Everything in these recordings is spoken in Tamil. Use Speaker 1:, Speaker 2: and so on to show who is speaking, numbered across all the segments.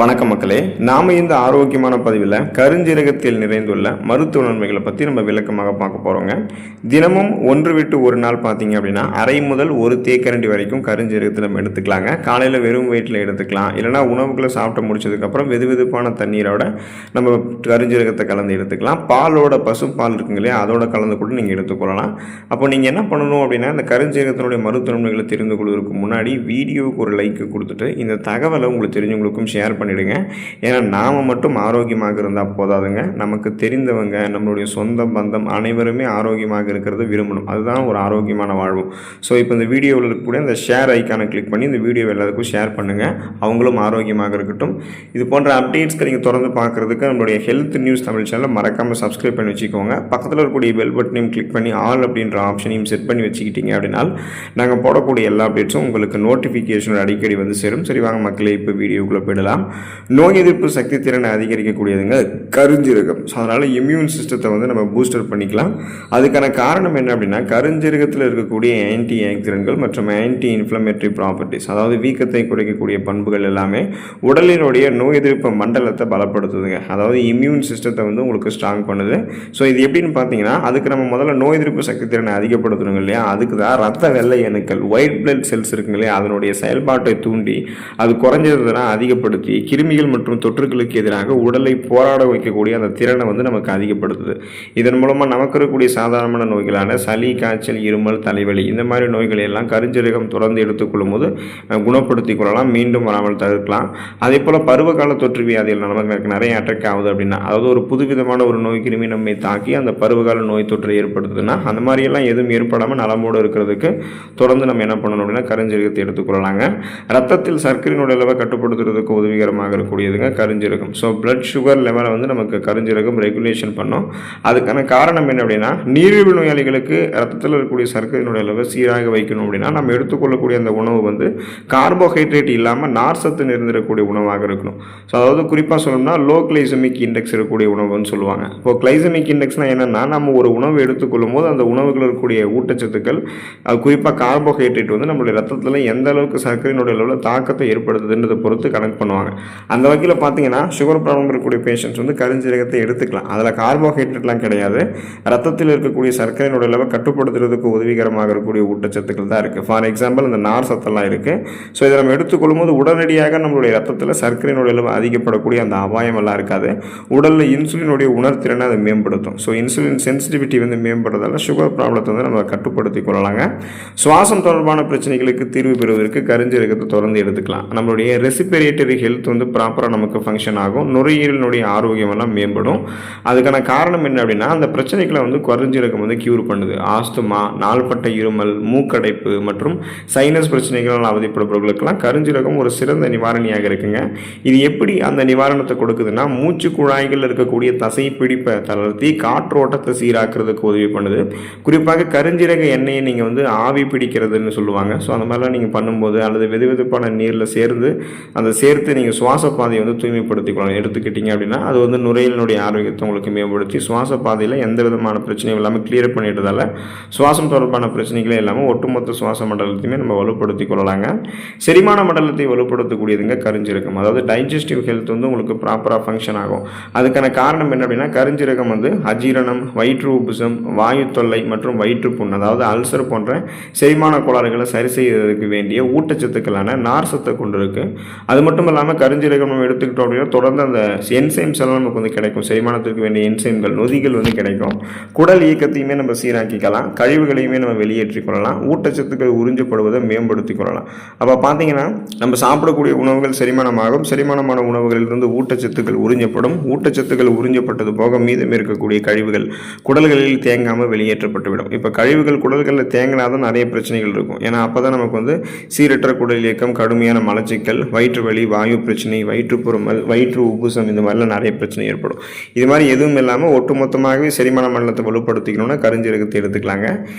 Speaker 1: வணக்கம் மக்களே, நாம் இந்த ஆரோக்கியமான பதிவில் கருஞ்சீரகத்தில் நிறைந்துள்ள மருத்துவ நன்மைகளை பற்றி நம்ம விளக்கமாக பார்க்க போகிறோங்க. தினமும் ஒன்று விட்டு ஒரு நாள் பார்த்தீங்க அப்படின்னா அரை முதல் ஒரு தேக்கரண்டி வரைக்கும் கருஞ்சீரகத்தை நம்ம எடுத்துக்கலாங்க. காலையில் வெறும் வயிற்றில் எடுத்துக்கலாம், இல்லைனா உணவுகளை சாப்பிட்டு முடிச்சதுக்கப்புறம் வெதுவெதுப்பான தண்ணீரோட நம்ம கருஞ்சீரகத்தை கலந்து எடுத்துக்கலாம். பாலோட பசுப்பால் இருக்குங்க இல்லையா, அதோட கலந்து கூட நீங்கள் எடுத்துக்கொள்ளலாம். அப்போ நீங்கள் என்ன பண்ணணும் அப்படின்னா, இந்த கருஞ்சீரகத்தினுடைய மருத்துவ நன்மைகளை தெரிந்து கொள்வதற்கு முன்னாடி வீடியோவுக்கு ஒரு லைக் கொடுத்துட்டு இந்த தகவலை உங்களுக்கு தெரிஞ்சவங்களுக்கும் ஷேர் பண்ணிடுங்க. ஏன்னா நாம் மட்டும் ஆரோக்கியமாக இருந்தால் போதாதுங்க, நமக்கு தெரிந்தவங்க நம்மளுடைய சொந்த பந்தம் அனைவருமே ஆரோக்கியமாக இருக்கிறது விரும்பணும். அதுதான் ஒரு ஆரோக்கியமான வாழ்வு. ஸோ இப்போ இந்த வீடியோவில் இருக்கக்கூடிய இந்த ஷேர் ஐக்கானை கிளிக் பண்ணி இந்த வீடியோ எல்லாத்துக்கும் ஷேர் பண்ணுங்கள், அவங்களும் ஆரோக்கியமாக இருக்கட்டும். இது போன்ற அப்டேட்ஸ்க்கு நீங்கள் தொடர்ந்து பார்க்குறதுக்கு நம்மளுடைய ஹெல்த் நியூஸ் தமிழ் சேனலை மறக்காமல் சப்ஸ்கிரைப் பண்ணி வச்சுக்கோங்க. பக்கத்தில் இருக்கக்கூடிய பெல் பட்டனையும் கிளிக் பண்ணி ஆல் அப்படின்ற ஆப்ஷனையும் செட் பண்ணி வச்சுக்கிட்டீங்க அப்படின்னா நாங்கள் போடக்கூடிய எல்லா அப்டேட்ஸும் உங்களுக்கு நோட்டிஃபிகேஷன் அடிக்கடி வந்து சேரும். சரி வாங்க மக்களே, இப்போ வீடியோக்குள்ளே போயிடலாம். நோய் எதிர்ப்பு சக்தி திறனை அதிகரிக்கக்கூடியதுங்க கருஞ்சீரகம். ஸோ அதனால் இம்யூன் சிஸ்டத்தை வந்து நம்ம பூஸ்டர் பண்ணிக்கலாம். அதுக்கான காரணம் என்ன அப்படின்னா, கருஞ்சீரகத்தில் இருக்கக்கூடிய ஆன்டி ஆக்சிடென்ட்கள் மற்றும் ஆன்டி இன்ஃப்ளமேட்டரி ப்ராப்பர்ட்டிஸ், அதாவது வீக்கத்தை குறைக்கக்கூடிய பண்புகள் எல்லாமே உடலினுடைய நோய் எதிர்ப்பு மண்டலத்தை பலப்படுத்துதுங்க. அதாவது இம்யூன் சிஸ்டத்தை வந்து உங்களுக்கு ஸ்ட்ராங் பண்ணுது. ஸோ இது எப்படின்னு பார்த்தீங்கன்னா, அதுக்கு நம்ம முதல்ல நோய் எதிர்ப்பு சக்தி திறனை அதிகப்படுத்தணுங்க இல்லையா, அதுக்கு தான் ரத்த வெள்ளை அணுக்கள் ஒயிட் பிளட் செல்ஸ் இருக்குங்க இல்லையா, அதனுடைய செயல்பாட்டை தூண்டி அது குறைஞ்சதுனா அதிகப்படுத்தி கிருமிகள் மற்றும் தொற்றுகளுக்கு எதிராக உடலை போராட வைக்கக்கூடிய அந்த திறனை வந்து நமக்கு அதிகப்படுத்துது. இதன் மூலமாக நமக்கு இருக்கக்கூடிய சாதாரணமான நோய்களான சளி, காய்ச்சல், இருமல், தலைவலி இந்த மாதிரி நோய்களை எல்லாம் கருஞ்சீரகம் தொடர்ந்து எடுத்துக்கொள்ளும் போது குணப்படுத்திக் கொள்ளலாம், மீண்டும் வராமல் தடுக்கலாம். அதே போல் பருவகால தொற்று வியாதிகள் நமக்கு நிறைய அட்டாக் ஆகுது அப்படின்னா, அதாவது ஒரு புதுவிதமான ஒரு நோய் கிருமி நம்மை தாக்கி அந்த பருவகால நோய் தொற்றை ஏற்படுத்துதுன்னா அந்த மாதிரியெல்லாம் எதுவும் ஏற்படாமல் நலமோடு இருக்கிறதுக்கு தொடர்ந்து நம்ம என்ன பண்ணணும் அப்படின்னா கருஞ்சீரகத்தை எடுத்துக்கொள்ளலாங்க. ரத்தத்தில் சர்க்கரையினுடைய அளவை கட்டுப்படுத்துறதுக்கு உதவிகரமாக இருக்கக்கூடியதுங்க கருஞ்சீரகம். ஸோ பிளட் சுகர் லெவலை வந்து நமக்கு கருஞ்சீரகம் ரெகுலேஷன் பண்ணும். அதுக்கான காரணம் என்ன அப்படின்னா, நீரிழிவு நோயாளிகளுக்கு ரத்தத்தில் இருக்கக்கூடிய சர்க்கரையினுடைய அளவை சீராக வைக்கணும் அப்படின்னா நம்ம எடுத்துக்கொள்ளக்கூடிய அந்த உணவு வந்து கார்போஹைட்ரேட் இல்லாமல் நார்சத்து நிறைந்திருக்கக்கூடிய உணவாக இருக்கணும். ஸோ அதாவது குறிப்பாக சொல்லணும்னா லோ கிளைசமிக் இண்டெக்ஸ் இருக்கக்கூடிய உணவுன்னு சொல்லுவாங்க. இப்போ கிளைசமிக் இண்டெக்ஸ்னால் என்னென்னா, நம்ம ஒரு உணவு எடுத்துக்கொள்ளும் போது அந்த உணவுகள் இருக்கக்கூடிய ஊட்டச்சத்துக்கள், அது குறிப்பாக கார்போஹைட்ரேட் வந்து நம்மளுடைய ரத்தத்தில் எந்த அளவுக்கு சர்க்கரையினுடைய அளவில் தாக்கத்தை ஏற்படுத்துதுன்றதை பொறுத்து கணக்கு பண்ணுவாங்க. அந்த வகையில் பார்த்தீங்கன்னா சுகர் ப்ராப்ளம் இருக்கக்கூடிய பேஷண்ட்ஸ் வந்து கருஞ்சீரகத்தை எடுத்துக்கலாம். அதில் கார்போஹைட்ரேட்லாம் கிடையாது, ரத்தத்தில் இருக்கக்கூடிய சர்க்கரையினுடைய அளவை கட்டுப்படுத்துறதுக்கு உதவிகரமாக இருக்கக்கூடிய ஊட்டச்சத்துக்கள் தான் இருக்குது. ஃபார் எக்ஸாம்பிள் இந்த நார் சத்தெல்லாம் இருக்குது. ஸோ இதை நம்ம எடுத்துக்கொள்ளும் போது உடனடியாக நம்மளுடைய ரத்தத்தில் சர்க்கரையினுடைய அளவு அதிகப்படக்கூடிய அந்த அபாயம் எல்லாம் இருக்காது. உடலில் இன்சுலினுடைய உணர்திறனை அதை மேம்படுத்தும். ஸோ இன்சுலின் சென்சிட்டிவிட்டி வந்து மேம்படுறதால சுகர் ப்ராப்ளத்தை வந்து நம்ம கட்டுப்படுத்தி கொள்ளலாங்க. சுவாசம் தொடர்பான பிரச்சனைகளுக்கு தீர்வு பெறுவதற்கு கருஞ்சீரகத்தை தொடர்ந்து எடுத்துக்கலாம். நம்மளுடைய ரெஸ்பிரேட்டரி ஹெல்த் வந்து ப்ராப்பராக நமக்கு ஃபங்க்ஷன் ஆகும், நுரையீரலினுடைய ஆரோக்கியம் எல்லாம் மேம்படும். அதுக்கான காரணம் என்ன அப்படின்னா, அந்த பிரச்சனைகளை வந்து கருஞ்சீரகம் வந்து கியூர் பண்ணுது. ஆஸ்துமா, நாள்பட்ட இருமல், மூக்கடைப்பு மற்றும் சைனஸ் பிரச்சனைகளால் அவதிப்படுபவர்களுக்கெல்லாம் கருஞ்சீரகம் ஒரு சிறந்த நிவாரணியாக இருக்குங்க. இது எப்படி அந்த நிவாரணத்தை கொடுக்குதுன்னா, மூச்சு குழாய்கள் இருக்கக்கூடிய தசை பிடிப்பை தளர்த்தி காற்றோட்டத்தை சீராக்கிறதுக்கு உதவி பண்ணுது. குறிப்பாக கருஞ்சீரக எண்ணெயை நீங்கள் வந்து ஆவி பிடிக்கிறதுன்னு சொல்லுவாங்க. ஸோ அந்த மாதிரிலாம் நீங்கள் பண்ணும்போது அல்லது வெதுவெதுப்பான நீரில் சேர்த்து நீங்கள் சுவாச பாதையை வந்து தூய்மைப்படுத்திக்கொள்ளலாம். எடுத்துக்கிட்டீங்க அப்படின்னா அது வந்து நுரையீரலினுடைய ஆரோக்கியத்தை உங்களுக்கு மேம்படுத்தி சுவாச பாதையில் எந்த விதமான பிரச்சனையும் இல்லாமல் கிளியர் பண்ணிட்டதால சுவாசம் தொடர்பான பிரச்சனைகளே இல்லாமல் ஒட்டுமொத்த சுவாச மண்டலத்தையுமே நம்ம வலுப்படுத்திக் கொள்ளலாங்க. செரிமான மண்டலத்தை வலுப்படுத்தக்கூடியதுங்க கருஞ்சீரகம். அதாவது டைஜஸ்டிவ் ஹெல்த் வந்து உங்களுக்கு ப்ராப்பராக ஃபங்க்ஷன் ஆகும். அதுக்கான காரணம் என்ன அப்படின்னா, கருஞ்சீரகம் வந்து அஜீரணம், வயிற்று உப்புசம், வாயு தொல்லை மற்றும் வயிற்றுப்புண், அதாவது அல்சர் போன்ற செரிமான கோளாறுகளை சரி செய்வதற்கு வேண்டிய ஊட்டச்சத்துக்களான நார்சத்தை கொண்டு இருக்கு. அது மட்டும் இல்லாமல் கருஞ்சீரகம் நம்ம எடுத்துக்கிட்டோம் அப்படின்னா தொடர்ந்து அந்த என்சைம்ஸ் எல்லாம் நமக்கு வந்து கிடைக்கும். செரிமானத்திற்கு வேண்டிய என்சைம்கள், நொதிகள் வந்து கிடைக்கும். குடல் இயக்கத்தையுமே நம்ம சீராக்கிக்கலாம், கழிவுகளையுமே நம்ம வெளியேற்றிக் கொள்ளலாம், ஊட்டச்சத்துக்கள் உறிஞ்சப்படுவதை மேம்படுத்திக் கொள்ளலாம். அப்போ பார்த்தீங்கன்னா நம்ம சாப்பிடக்கூடிய உணவுகள் செரிமானமாகும், செரிமானமான உணவுகளிலிருந்து ஊட்டச்சத்துக்கள் உறிஞ்சப்படும், ஊட்டச்சத்துக்கள் உறிஞ்சப்பட்டது போக மீதம் இருக்கக்கூடிய கழிவுகள் குடல்களில் தேங்காமல் வெளியேற்றப்பட்டுவிடும். இப்போ கழிவுகள் குடல்களில் தேங்கினாதான் நிறைய பிரச்சனைகள் இருக்கும். ஏன்னா அப்போ தான் நமக்கு வந்து சீரற்ற குடல் இயக்கம், கடுமையான மலச்சிக்கல், வயிற்று வலி, வாயு பிரச்சனை, வயிற்றுப்புறமல், வயிற்று உப்புசம் இந்த மாதிரிலாம் நிறைய பிரச்சனை ஏற்படும். இது மாதிரி எதுவும் இல்லாமல் ஒட்டுமொத்தமாகவே செரிமான மண்டலத்தை வலுப்படுத்திக்கணும்னா கருஞ்சீரகத்தை எடுத்துக்கலாங்க.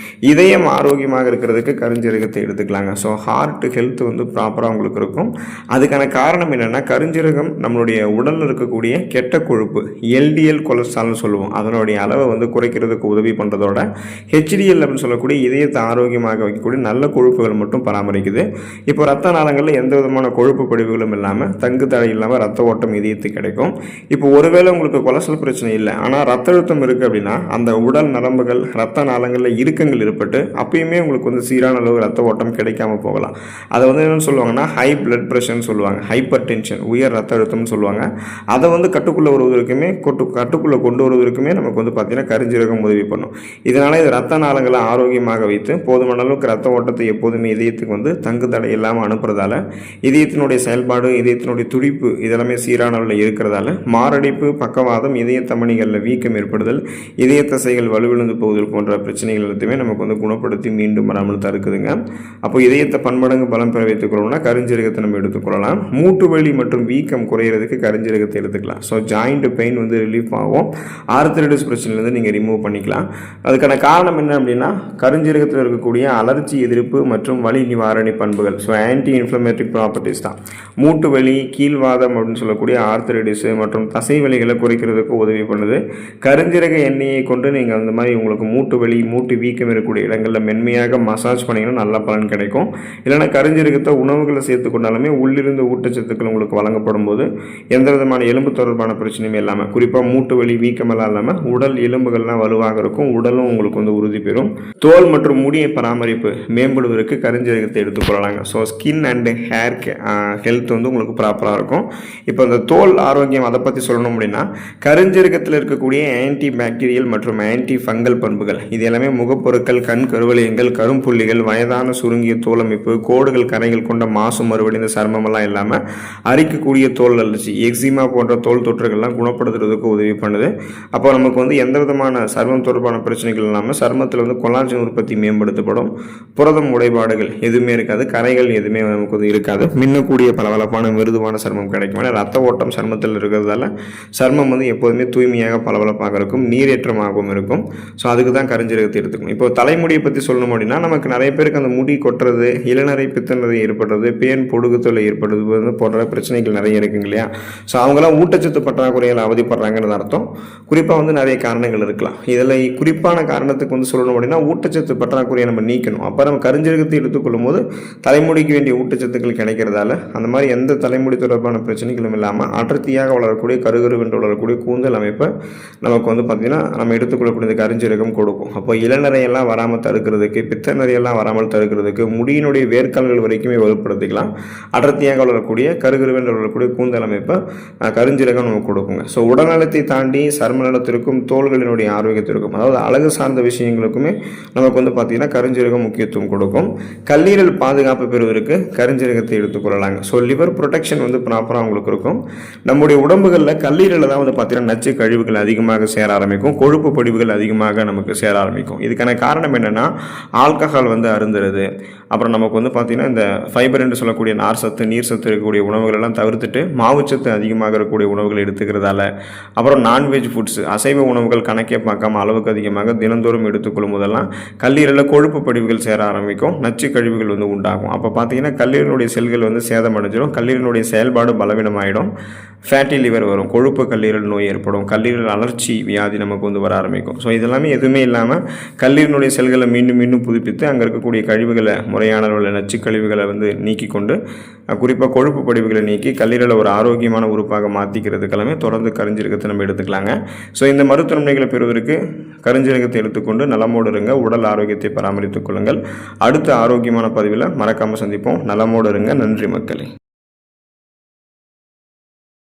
Speaker 1: இதயம் ஆரோக்கியமாக இருக்கிறதுக்கு கருஞ்சீரகத்தை எடுத்துக்கலாங்க. ஸோ ஹார்ட் ஹெல்த் வந்து ப்ராப்பராக உங்களுக்கு இருக்கும். அதுக்கான காரணம் என்னென்னா, கருஞ்சீரகம் நம்மளுடைய உடலில் இருக்கக்கூடிய கெட்ட கொழுப்பு எல்டிஎல் கொலஸ்ட்ரால்னு சொல்லுவோம், அதனுடைய அளவை வந்து குறைக்கிறதுக்கு உதவி பண்ணுறதோட ஹெச்டிஎல் அப்படின்னு சொல்லக்கூடிய இதயத்தை ஆரோக்கியமாக வைக்கக்கூடிய நல்ல கொழுப்புகள் மட்டும் பராமரிக்குது. இப்போ ரத்த நாளங்களில் எந்த விதமான கொழுப்பு படிவுகளும் இல்லாமல் தங்கு தடை இல்லாமல் ரத்த ஓட்டம் இதயத்துக்கு கிடைக்கும். இப்போ ஒருவேளை உங்களுக்கு கொலஸ்ட்ரால் பிரச்சனை இல்லை, ஆனால் ரத்த அழுத்தம் இருக்குது அப்படின்னா அந்த உடல் நரம்புகள் ரத்த நாளங்களில் இறுக்கங்கள் ஏற்பட்டு அப்பயுமே உங்களுக்கு வந்து சீரான அளவு ரத்த ஓட்டம் கிடைக்காம போகலாம். அதை வந்து என்னென்னு சொல்லுவாங்கன்னா ஹை பிளட் ப்ரெஷர்னு சொல்லுவாங்க, ஹைப்பர் டென்ஷன், உயர் ரத்த அழுத்தம்னு சொல்லுவாங்க. அதை வந்து கட்டுக்குள்ளே வருவதற்குமே கட்டுக்குள்ளே கொண்டு வருவதற்குமே நமக்கு வந்து பார்த்திங்கன்னா கருஞ்சீரகம் உதவி பண்ணும். இதனால் இது ரத்த நாளங்களை ஆரோக்கியமாக வைத்து போதுமான அளவுக்கு ரத்த ஓட்டத்தை எப்போதுமே இதயத்துக்கு வந்து தங்கு தடை இல்லாமல் அனுப்புறதால இதயத்தினுடைய செயல்பாடு, இதயத்தினுடைய துடிப்பு இதெல்லாமே சீரான அளவில் இருக்கிறதால மாரடைப்பு, பக்கவாதம், இதய தமனிகளில் வீக்கம் ஏற்படுதல், இதய தசைகள் வலுவிழந்து போவதல் போன்ற பிரச்சனைகள் எல்லாத்தையுமே நமக்கு வந்து குணப்படுத்தி மீண்டும் வராமல் தடுக்குதுங்க. அப்போ இதயத்தை பன்மடங்கு பலம் பெற வைத்துக் கொள்ளணும்னா கருஞ்சீரகத்தை நம்ம எடுத்துக்கொள்ளலாம். மூட்டு வலி மற்றும் வீக்கம் குறையிறதுக்கு கருஞ்சீரகத்தை எடுத்துக்கலாம். ஸோ ஜாயிண்ட் பெயின் வந்து ரிலீஃப் ஆகும். ஆர்த்தரைட்டிஸ் பிரச்சனையிலேருந்து நீங்கள் ரிமூவ் பண்ணிக்கலாம். அதுக்கான காரணம் என்ன அப்படின்னா கருஞ்சீரகத்தில் இருக்கக்கூடிய அலர்ஜி எதிர்ப்பு மற்றும் வலி நிவாரணி பண்புகள். ஸோ ஆன்டி இன்ஃப்ளமேட்டரி ப்ராப்பர்ட்டிஸ் தான் மூட்டு வலி, கீழ்வாதம் அப்படின்னு சொல்லக்கூடிய ஆர்த்தரைட்டிஸ் மற்றும் தசை வலிகளை குறைக்கிறதுக்கு உதவி பண்ணுது. கருஞ்சீரக எண்ணெயை கொண்டு நீங்கள் அந்த மாதிரி உங்களுக்கு மூட்டு வலி, மூட்டு வீக்கம் இருக்கக்கூடிய இடங்களில் மென்மையாக மசாஜ் பண்ணிங்கன்னா நல்ல பலன் கிடைக்கும். இல்லைனா கருஞ்சீரகத்தை உணவுகளை சேர்த்து கொண்டாலுமே உள்ளிருந்து ஊட்டச்சத்துக்கள் உங்களுக்கு வழங்கப்படும் போது எந்த விதமான எலும்பு தொடர்பான பிரச்சனையுமே இல்லாமல், குறிப்பாக மூட்டு வலி, வீக்கமெல்லாம் இல்லாமல் உடல் எலும்புகள்லாம் வலுவாக இருக்கும். உடலும் உங்களுக்கு வந்து உறுதி பெறும். தோல் மற்றும் முடியை பராமரிப்பு மேம்படுவதற்கு கருஞ்சீரகத்தை எடுத்துக்கொள்ளலாங்க. So skin and hair health வந்து உங்களுக்கு ப்ராப்பராக இருக்கும். இப்போ இந்த தோல் ஆரோக்கியம் அதை பற்றி சொல்லணும் அப்படின்னா கருஞ்சீரகத்தில் இருக்கக்கூடிய ஆன்டி பாக்டீரியல் மற்றும் ஆன்டி ஃபங்கல் பண்புகள் இது எல்லாமே முகப்பொருட்கள், கண் கருவளையங்கள், கரும்புள்ளிகள், வயதான சுருங்கிய தோலமைப்பு, கோடுகள், கரைகள் கொண்ட மாசு மறுவடைந்த சர்மமெல்லாம் இல்லாமல் அரிக்கக்கூடிய தோல் அலர்ஜி, எக்ஸிமா போன்ற தோல் தொற்றுகள்லாம் குணப்படுத்துறதுக்கு உதவி பண்ணுது. அப்போ நமக்கு வந்து எந்த விதமான சர்மம் தொடர்பான பிரச்சனைகள் இல்லாமல் சர்மத்தில் வந்து கொலாஜன் உற்பத்தி மேம்படுத்தப்படும். புரதம் உடைபாடுகள் எதுவுமே இருக்காது, கரைகள் எதுவுமே நமக்கு வந்து இருக்காது. மின்னக்கூடிய பளபளப்பான மிருதுவான சர்மம் கிடைக்கும். ஏன்னா ரத்த ஓட்டம் சர்மத்தில் இருக்கிறதால சர்மம் வந்து எப்போதுமே தூய்மையாக பளபளப்பாக இருக்கும், நீரேற்றமாகவும் இருக்கும். ஸோ அதுக்கு தான் கருஞ்சீரகத்தை எடுத்துக்கணும். இப்போ தலைமுடியை பற்றி சொல்லணும் அப்படின்னா நமக்கு நிறைய பேருக்கு அந்த முடி கொட்டுறது, இளநரை, பித்தநரை ஏற்படுறது, பேன் பொடுகு தொல்லை ஏற்படுறது போன்ற பிரச்சனைகள் நிறைய இருக்குங்க இல்லையா. ஸோ அவங்களாம் ஊட்டச்சத்து பற்றாக்குறையில் அவதிப்படுறாங்கிறது அர்த்தம். குறிப்பாக வந்து நிறைய காரணங்கள் இருக்கலாம். இதில் குறிப்பான காரணத்துக்கு வந்து சொல்லணும் அப்படின்னா ஊட்டச்சத்து பற்றாக்குறையை நம்ம நீக்கணும். அப்போ நம்ம கருஞ்சீரகத்தை எடுத்துக்கொள்ளும் போது தலைமுடிக்கு வேண்டிய ஊட்டச்சத்துக்கள் கிடைக்கிறதால அந்த மாதிரி எந்த தலைமுடி தொடர்பான பிரச்சனைகளும் இல்லாமல் அடர்த்தியாக வளரக்கூடிய கருகருவென்று வளரக்கூடிய கூந்தல் அமைப்பை நமக்கு வந்து பார்த்திங்கன்னா நம்ம எடுத்துக்கொள்ளக்கூடிய கருஞ்சீரகம் கொடுக்கும். அப்போ இளநரையெல்லாம் வராமல் தடுக்கிறதுக்கு, பித்த நிறையெல்லாம் வராமல் தடுக்கிறதுக்கு, முடியினுடைய வேர்க்கால்கள் வரைக்குமே வலுப்படுத்திக்கலாம். அடர்த்தியாக வளரக்கூடிய கருகருவென்று வளரக்கூடிய கூந்தல் அமைப்பை கருஞ்சீரகம் நமக்கு கொடுக்குங்க. ஸோ உடல்நலத்தை தாண்டி சர்ம நலத்திற்கும் தோள்களினுடைய ஆரோக்கியத்திற்கும், அதாவது அழகு சார்ந்த விஷயங்களுக்குமே நமக்கு வந்து பார்த்திங்கன்னா கருஞ்சீரகம் முக்கியத்துவம் கொடுக்கும். கல்லீரல் பாதுகாப்பு பெறுவதற்கு கருஞ்சீரகத்தை எடுத்துக்கொள்ளலாங்க. ஸோ லிவர் ப்ரொடெக்ஷன் வந்து ப்ராப்பராக உங்களுக்கு இருக்கும். நம்முடைய உடம்புகளில் கல்லீரலில் தான் வந்து பார்த்திங்கன்னா நச்சு கழிவுகள் அதிகமாக சேர ஆரம்பிக்கும், கொழுப்பு படிவுகள் அதிகமாக நமக்கு சேர ஆரம்பிக்கும். இதுக்கான காரணம் என்னென்னா ஆல்கஹால் வந்து அருந்துறது, அப்புறம் நமக்கு வந்து பார்த்திங்கன்னா இந்த ஃபைபர் என்று சொல்லக்கூடிய நார் சத்து, நீர் சத்து இருக்கக்கூடிய உணவுகள் எல்லாம் தவிர்த்துட்டு மாவுச்சத்து அதிகமாக இருக்கக்கூடிய உணவுகள் எடுத்துக்கிறதால, அப்புறம் நான்வெஜ் ஃபுட்ஸ், அசைவ உணவுகள் கணக்கே பார்க்காம அளவுக்கு அதிகமாக தினந்தோறும் எடுத்துக்கொள்ளும் போதெல்லாம் கல்லீரலில் கொழுப்பு படிவுகள் சேர ஆரம்பிக்கும், நச்சு கழிவுகள் வந்து உண்டாகும். அப்போ பார்த்திங்கன்னா கல்லீரலுடைய செல்கள் வந்து சேதமடைஞ்சிடும், கல்லீரலுடைய செயல்பாடு பலவீனமாயிடும், ஃபேட்டி லிவர் வரும், கொழுப்பு கல்லீரல் நோய் ஏற்படும், கல்லீரல் அலர்ச்சி வியாதி நமக்கு வந்து வர ஆரம்பிக்கும். ஸோ இதெல்லாமே எதுவுமே இல்லாமல் கல்லீரலுடைய செல்களை மீண்டும் மீண்டும் புதுப்பித்து அங்கே இருக்கக்கூடிய கழிவுகளை, முறையான அளவில் நச்சு கழிவுகளை வந்து நீக்கி கொண்டு குறிப்பாக கொழுப்பு படிவுகளை நீக்கி கல்லீரலை ஒரு ஆரோக்கியமான உறுப்பாக மாற்றிக்கிறதுக்கெல்லாமே தொடர்ந்து கருஞ்சீரகத்தை நம்ம எடுத்துக்கலாங்க. ஸோ இந்த மருத்துவ நன்மைகளை பெறுவதற்கு கருஞ்சீரகத்தை எடுத்துக்கொண்டு நலமோடு இருங்க, உடல் ஆரோக்கியத்தை பராமரித்துக் கொள்ளுங்கள். அடுத்த ஆரோக்கியமான பதிவில் மறக்காமல் சந்திப்போம். நலமோடு இருங்க. நன்றி மக்களே.